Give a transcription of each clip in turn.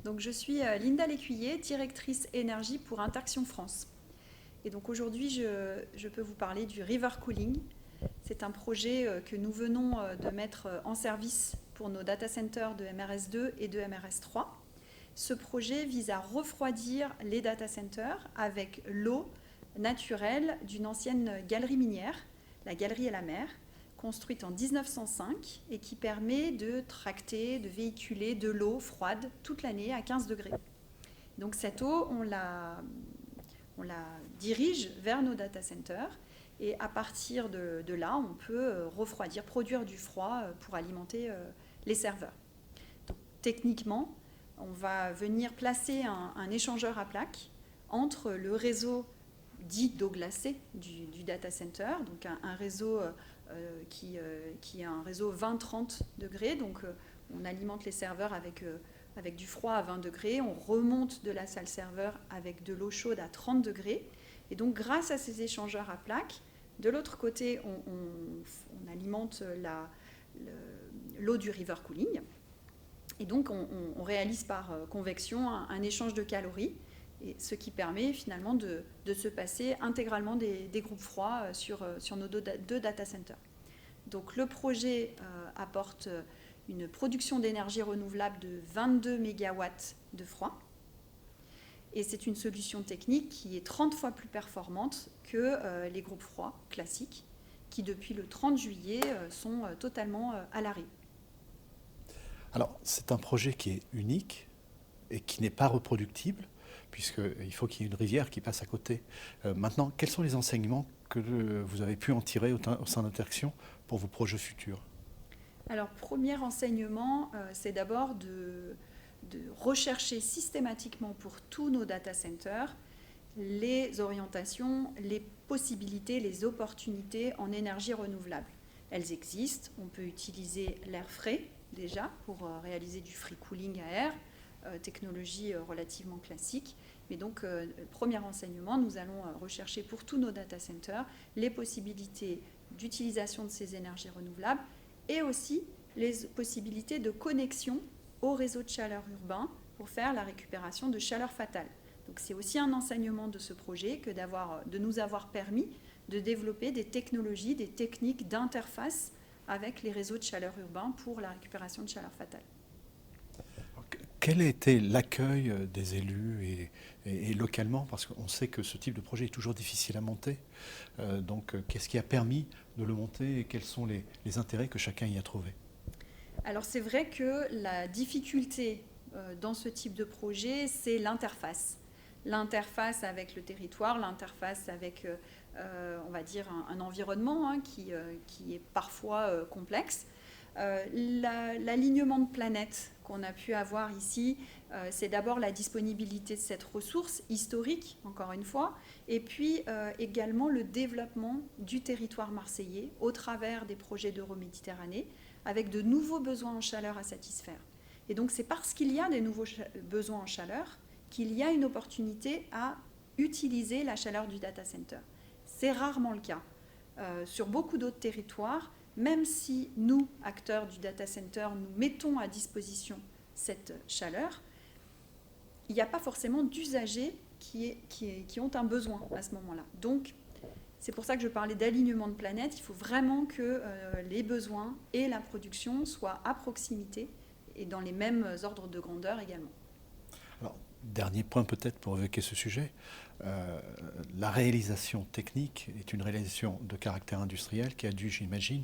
Donc, je suis Linda Lécuyer, directrice énergie pour Interaction France. Et donc aujourd'hui, je peux vous parler du River Cooling. C'est un projet que nous venons de mettre en service pour nos data centers de MRS2 et de MRS3. Ce projet vise à refroidir les data centers avec l'eau naturelle d'une ancienne galerie minière, la Galerie et la Mer, construite en 1905 et qui permet de tracter, de véhiculer de l'eau froide toute l'année à 15 degrés. Donc cette eau, on la dirige vers nos data centers et à partir de là, on peut refroidir, produire du froid pour alimenter les serveurs. Donc, techniquement, on va venir placer un échangeur à plaques entre le réseau dit d'eau glacée du data center, donc un réseau qui est un réseau 20-30 degrés, donc on alimente les serveurs avec du froid à 20 degrés, on remonte de la salle serveur avec de l'eau chaude à 30 degrés, et donc grâce à ces échangeurs à plaques, de l'autre côté, on alimente l'eau du river cooling, et donc on réalise par convection un échange de calories, et ce qui permet finalement de se passer intégralement des groupes froids sur nos deux data centers. Donc le projet apporte une production d'énergie renouvelable de 22 MW de froid. Et c'est une solution technique qui est 30 fois plus performante que les groupes froids classiques, qui depuis le 30 juillet sont totalement à l'arrêt. Alors, c'est un projet qui est unique et qui n'est pas reproductible, puisqu'il faut qu'il y ait une rivière qui passe à côté. Maintenant, quels sont les enseignements que vous avez pu en tirer au sein d'Interaction pour vos projets futurs ? Alors, premier enseignement, c'est d'abord de rechercher systématiquement pour tous nos data centers les orientations, les possibilités, les opportunités en énergie renouvelable. Elles existent, on peut utiliser l'air frais déjà pour réaliser du free cooling à air, technologie relativement classique. Mais donc, premier enseignement, nous allons rechercher pour tous nos data centers les possibilités d'utilisation de ces énergies renouvelables et aussi les possibilités de connexion au réseau de chaleur urbain pour faire la récupération de chaleur fatale. Donc c'est aussi un enseignement de ce projet que de nous avoir permis de développer des technologies, des techniques d'interface avec les réseaux de chaleur urbain pour la récupération de chaleur fatale. Quel a été l'accueil des élus et localement, parce qu'on sait que ce type de projet est toujours difficile à monter. Donc qu'est-ce qui a permis de le monter et quels sont les intérêts que chacun y a trouvé ? Alors c'est vrai que la difficulté dans ce type de projet, c'est l'interface. L'interface avec le territoire, l'interface avec, on va dire, un environnement qui est parfois complexe. L'alignement de planètes qu'on a pu avoir ici, c'est d'abord la disponibilité de cette ressource historique, encore une fois, et puis également le développement du territoire marseillais au travers des projets d'Euroméditerranée, avec de nouveaux besoins en chaleur à satisfaire. Et donc c'est parce qu'il y a des nouveaux besoins en chaleur qu'il y a une opportunité à utiliser la chaleur du data center. C'est rarement le cas. Sur beaucoup d'autres territoires, même si nous, acteurs du data center, nous mettons à disposition cette chaleur, il n'y a pas forcément d'usagers qui ont un besoin à ce moment-là. Donc, c'est pour ça que je parlais d'alignement de planète. Il faut vraiment que les besoins et la production soient à proximité et dans les mêmes ordres de grandeur également. Alors, dernier point peut-être pour évoquer ce sujet, la réalisation technique est une réalisation de caractère industriel qui a dû, j'imagine,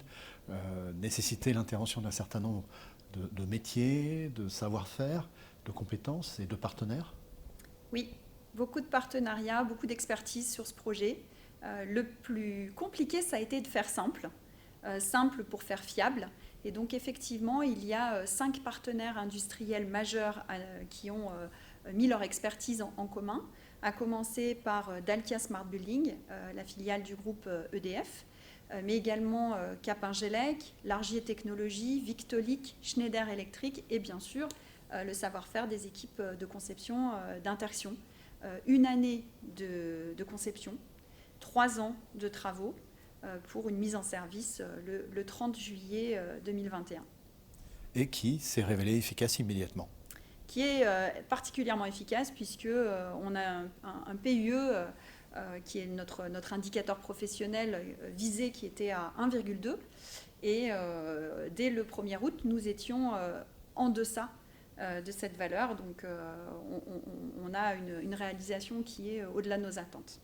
nécessiter l'intervention d'un certain nombre de métiers, de savoir-faire, de compétences et de partenaires. Oui, beaucoup de partenariats, beaucoup d'expertise sur ce projet. Le plus compliqué, ça a été de faire simple pour faire fiable. Et donc effectivement, il y a 5 partenaires industriels majeurs qui ont mis leur expertise en commun, à commencer par Dalkia Smart Building, la filiale du groupe EDF, mais également Capingelec, Largier Technologies, Victolic, Schneider Electric et bien sûr le savoir-faire des équipes de conception d'Interaction. Une année de conception, 3 ans de travaux pour une mise en service le 30 juillet 2021. Et qui s'est révélé efficace immédiatement. qui est particulièrement efficace puisqu'on a un PUE qui est notre indicateur professionnel visé qui était à 1,2 et dès le 1er août, nous étions en deçà de cette valeur, donc on a une réalisation qui est au-delà de nos attentes.